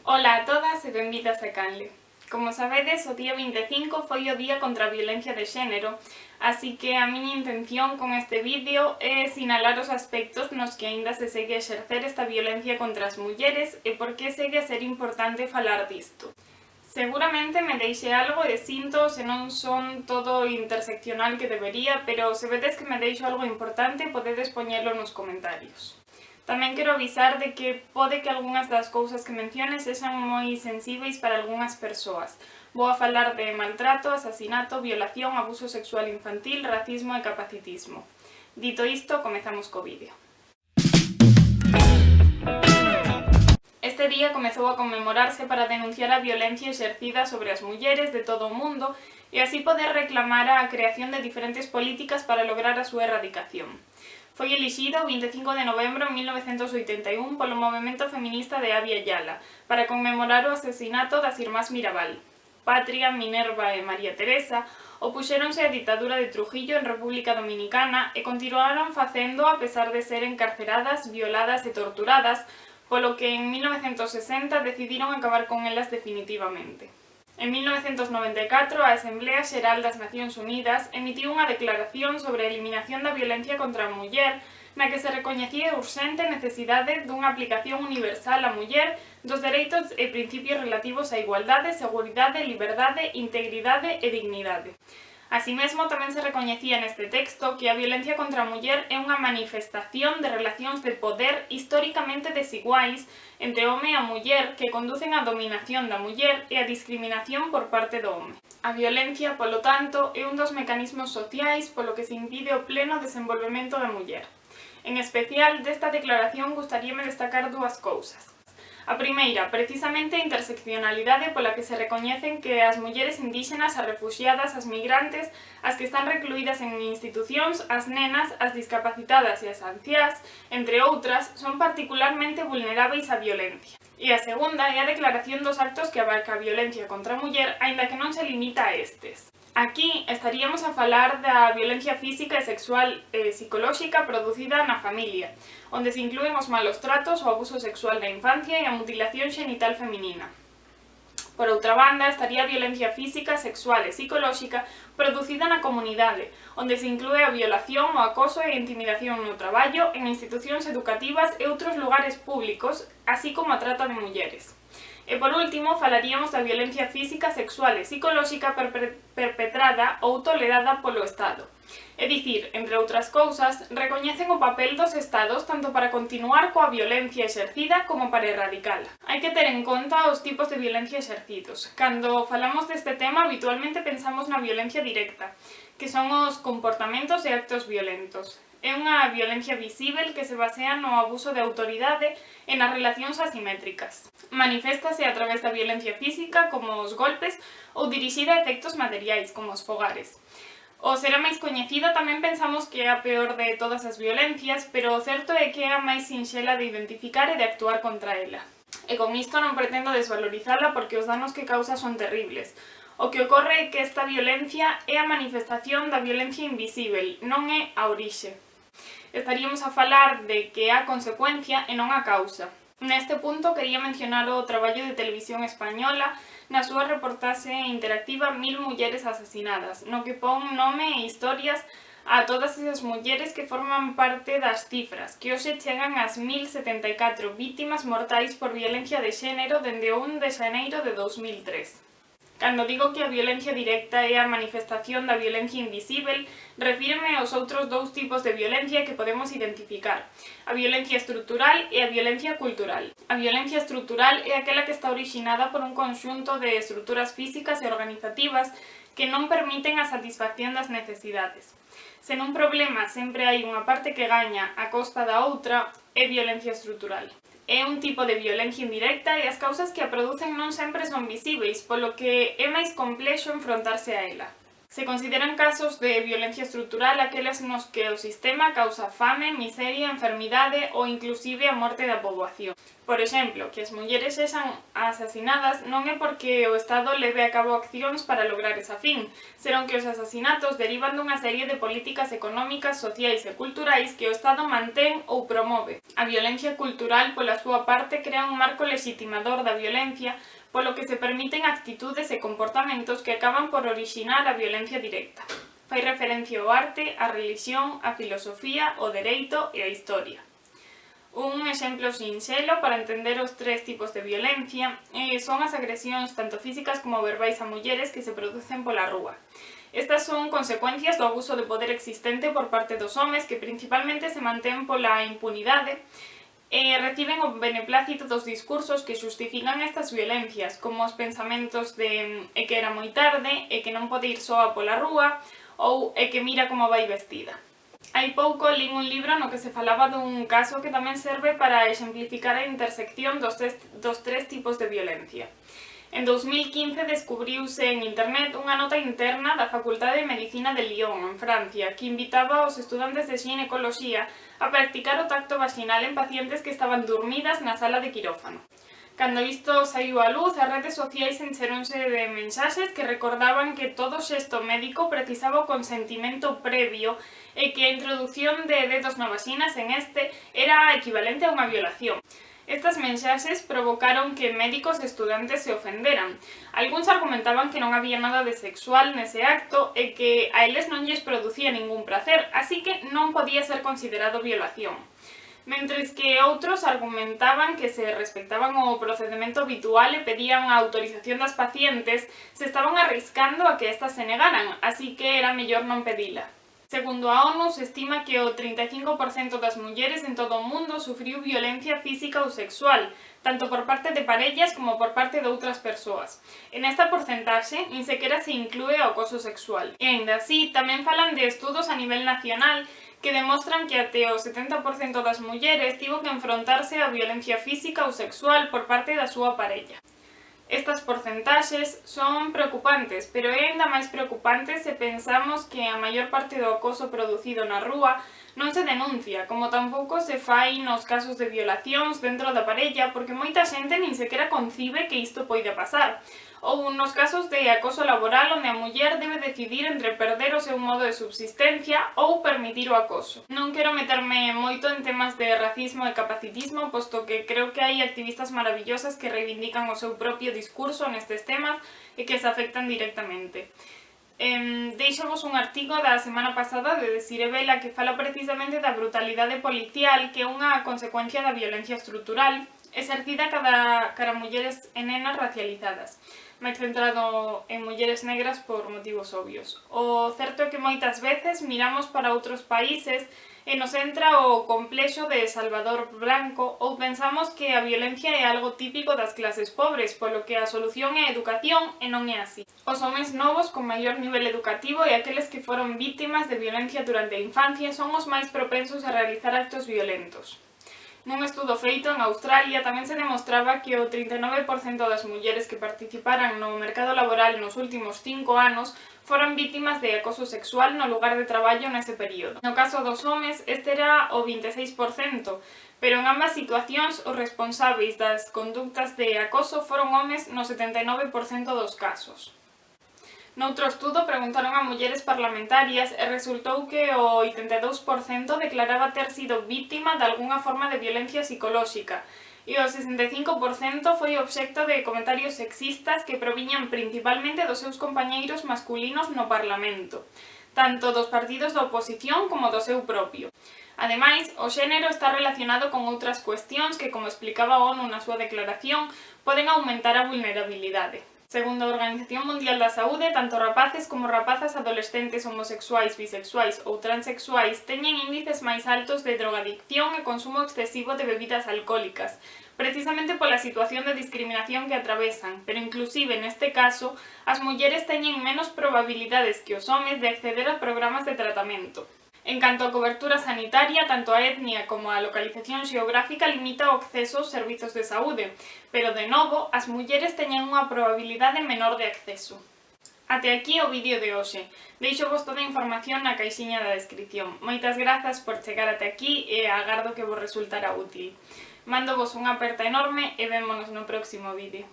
Ola a todas e benvidas a Canle. Como sabedes, o día 25 foi o Día contra a Violencia de Xénero, así que a miña intención con este vídeo é sinalar os aspectos nos que aínda se segue a exercer esta violencia contra as mulleres e por que segue a ser importante falar disto. Seguramente me deixe algo e sinto se non son todo interseccional que debería, pero se vedes que me deixo algo importante, podedes poñelo nos comentarios. Tamén quero avisar de que pode que algunhas das cousas que mencione sexan moi sensíveis para algunhas persoas. Vou a falar de maltrato, asasinato, violación, abuso sexual infantil, racismo e capacitismo. Dito isto, comezamos co vídeo. Este día comezou a conmemorarse para denunciar a violencia exercida sobre as mulleres de todo o mundo e así poder reclamar a creación de diferentes políticas para lograr a súa erradicación. Foi elixido o 25 de novembro de 1981 polo movemento feminista de Abya Yala para conmemorar o asesinato das irmás Mirabal. Patria, Minerva e María Teresa opuxéronse á ditadura de Trujillo en República Dominicana e continuaron facendo a pesar de ser encarceradas, violadas e torturadas, polo que en 1960 decidiron acabar con elas definitivamente. En 1994, a Asamblea Xeral das Nacións Unidas emitiu unha declaración sobre a eliminación da violencia contra a muller na que se recoñecía a urxente necesidade dunha aplicación universal á muller dos dereitos e principios relativos á igualdade, seguridade, liberdade, integridade e dignidade. Así mesmo, tamén se recoñecía neste texto que a violencia contra a muller é unha manifestación de relacións de poder históricamente desiguais entre o home e a muller que conducen á dominación da muller e á discriminación por parte do home. A violencia, polo tanto, é un dos mecanismos sociais polo que se impide o pleno desenvolvemento da muller. En especial, desta declaración gustaríame destacar dúas cousas. A primeira, precisamente a interseccionalidade pola que se recoñecen que as mulleres indíxenas, as refuxiadas, as migrantes, as que están recluídas en institucións, as nenas, as discapacitadas e as anciás, entre outras, son particularmente vulneráveis á violencia. E a segunda é a declaración dos actos que abarca a violencia contra a muller, aínda que non se limita a estes. Aquí estaríamos a falar da violencia física e sexual e psicolóxica producida na familia, onde se inclúen os malos tratos, o abuso sexual na infancia e a mutilación xenital feminina. Por outra banda, estaría a violencia física, sexual e psicolóxica producida na comunidade, onde se inclúe a violación, o acoso e a intimidación no traballo, en institucións educativas e outros lugares públicos, así como a trata de mulleres. E por último, falaríamos da violencia física, sexual e psicolóxica perpetrada ou tolerada polo Estado. É dicir, entre outras cousas, recoñecen o papel dos Estados tanto para continuar coa violencia exercida como para erradicala. Hai que ter en conta os tipos de violencia exercidos. Cando falamos deste tema, habitualmente pensamos na violencia directa, que son os comportamentos e actos violentos. É unha violencia visíbel que se basea no abuso de autoridade e nas relacións asimétricas. Maniféstase a través da violencia física, como os golpes, ou dirixida a efectos materiais, como os fogares. Ao ser a máis coñecida tamén pensamos que é a peor de todas as violencias, pero o certo é que é a máis sinxela de identificar e de actuar contra ela. E con isto non pretendo desvalorizala porque os danos que causa son terribles. O que ocorre é que esta violencia é a manifestación da violencia invisível, non é a orixe. Estaríamos a falar de que é a consecuencia e non a causa. Neste punto quería mencionar o traballo de Televisión Española na súa reportaxe interactiva 1000 mulleres asasinadas, no que pon nome e historias a todas esas mulleres que forman parte das cifras, que hoxe chegan ás 1074 vítimas mortais por violencia de xénero dende o 1 de xaneiro de 2003. Cando digo que a violencia directa é a manifestación da violencia invisível, refíreme aos outros dous tipos de violencia que podemos identificar, a violencia estrutural e a violencia cultural. A violencia estrutural é aquela que está orixinada por un conxunto de estruturas físicas e organizativas que non permiten a satisfacción das necesidades. Se nun problema sempre hai unha parte que gaña a costa da outra, é violencia estrutural. É un tipo de violencia indirecta e as causas que a producen non sempre son visíveis, polo que é máis complexo enfrontarse a ela. Se consideran casos de violencia estrutural aqueles nos que o sistema causa fame, miseria, enfermidade ou inclusive a morte da poboación. Por exemplo, que as mulleres sexan asasinadas non é porque o Estado leve a cabo accións para lograr esa fin, senón que os asasinatos derivan dunha serie de políticas económicas, sociais e culturais que o Estado mantén ou promove. A violencia cultural, pola súa parte, crea un marco legitimador da violencia polo que se permiten actitudes e comportamentos que acaban por orixinar a violencia directa. Fai referencia ao arte, á relixión, á filosofía, ao dereito e á historia. Un exemplo sinxelo para entender os tres tipos de violencia son as agresións tanto físicas como verbais a mulleres que se producen pola rúa. Estas son consecuencias do abuso de poder existente por parte dos homes que principalmente se mantén pola impunidade e reciben o beneplácito dos discursos que xustifican estas violencias, como os pensamentos de é que era moi tarde, é que non pode ir soa pola rúa ou é que mira como vai vestida. Hai pouco lín un libro no que se falaba dun caso que tamén serve para exemplificar a intersección dos tres tipos de violencia. En 2015 descubriuse en internet unha nota interna da Facultade de Medicina de Lyon, en Francia, que invitaba aos estudantes de xinecoloxía a practicar o tacto vaginal en pacientes que estaban dormidas na sala de quirófano. Cando isto saiu á luz, as redes sociais encheronse de mensaxes que recordaban que todo xesto médico precisaba o consentimento previo e que a introducción de dedos na vaxina sen este era equivalente a unha violación. Estas mensaxes provocaron que médicos e estudantes se ofenderan. Algúns argumentaban que non había nada de sexual nese acto e que a eles non lles producía ningún placer, así que non podía ser considerado violación. Mentres que outros argumentaban que se respectaban o procedimento habitual e pedían a autorización das pacientes, se estaban arriscando a que estas se negaran, así que era mellor non pedila. Segundo a ONU, se estima que o 35% das mulleres en todo o mundo sufriu violencia física ou sexual, tanto por parte de parellas como por parte de outras persoas. En esta porcentaxe, nin sequera se inclúe o acoso sexual. E aínda así, tamén falan de estudos a nivel nacional que demostran que até o 70% das mulleres tivo que enfrontarse a violencia física ou sexual por parte da súa parella. Estas porcentaxes son preocupantes, pero é aínda máis preocupante se pensamos que a maior parte do acoso producido na rúa non se denuncia, como tampouco se fai nos casos de violacións dentro da parella, porque moita xente nin sequera concibe que isto poida pasar, ou nos casos de acoso laboral onde a muller debe decidir entre perder o seu modo de subsistencia ou permitir o acoso. Non quero meterme moito en temas de racismo e capacitismo, posto que creo que hai activistas maravillosas que reivindican o seu propio discurso nestes temas e que se afectan directamente. Deixovos un artigo da semana pasada de Desiree Vela que fala precisamente da brutalidade policial que é unha consecuencia da violencia estrutural exercida cara mulleres e nenas racializadas, máis centrado en mulleres negras por motivos obvios. O certo é que moitas veces miramos para outros países e nos entra o complexo de Salvador Branco ou pensamos que a violencia é algo típico das clases pobres, polo que a solución é a educación e non é así. Os homes novos con maior nivel educativo e aqueles que foron vítimas de violencia durante a infancia son os máis propensos a realizar actos violentos. Nun estudo feito en Australia tamén se demostraba que o 39% das mulleres que participaran no mercado laboral nos últimos 5 anos foron vítimas de acoso sexual no lugar de traballo nese período. No caso dos homes, este era o 26%, pero en ambas situacións os responsáveis das conductas de acoso foron homes no 79% dos casos. Noutro estudo preguntaron a mulleres parlamentarias e resultou que o 82% declaraba ter sido vítima de algunha forma de violencia psicolóxica e o 65% foi obxecto de comentarios sexistas que proviñan principalmente dos seus compañeiros masculinos no Parlamento, tanto dos partidos da oposición como do seu propio. Ademais, o xénero está relacionado con outras cuestións que, como explicaba a ONU na súa declaración, poden aumentar a vulnerabilidade. Segundo a Organización Mundial da Saúde, tanto rapaces como rapazas adolescentes homosexuais, bisexuais ou transexuais teñen índices máis altos de drogadicción e consumo excesivo de bebidas alcohólicas, precisamente pola situación de discriminación que atravesan, pero inclusive neste caso, as mulleres teñen menos probabilidades que os homes de acceder a programas de tratamento. En canto a cobertura sanitaria, tanto a etnia como a localización xeográfica limita o acceso aos servizos de saúde, pero de novo, as mulleres teñen unha probabilidade menor de acceso. Até aquí o vídeo de hoxe. Deixo vos toda a información na caixiña da descripción. Moitas grazas por chegar até aquí e agardo que vos resultara útil. Mando vos unha aperta enorme e vémonos no próximo vídeo.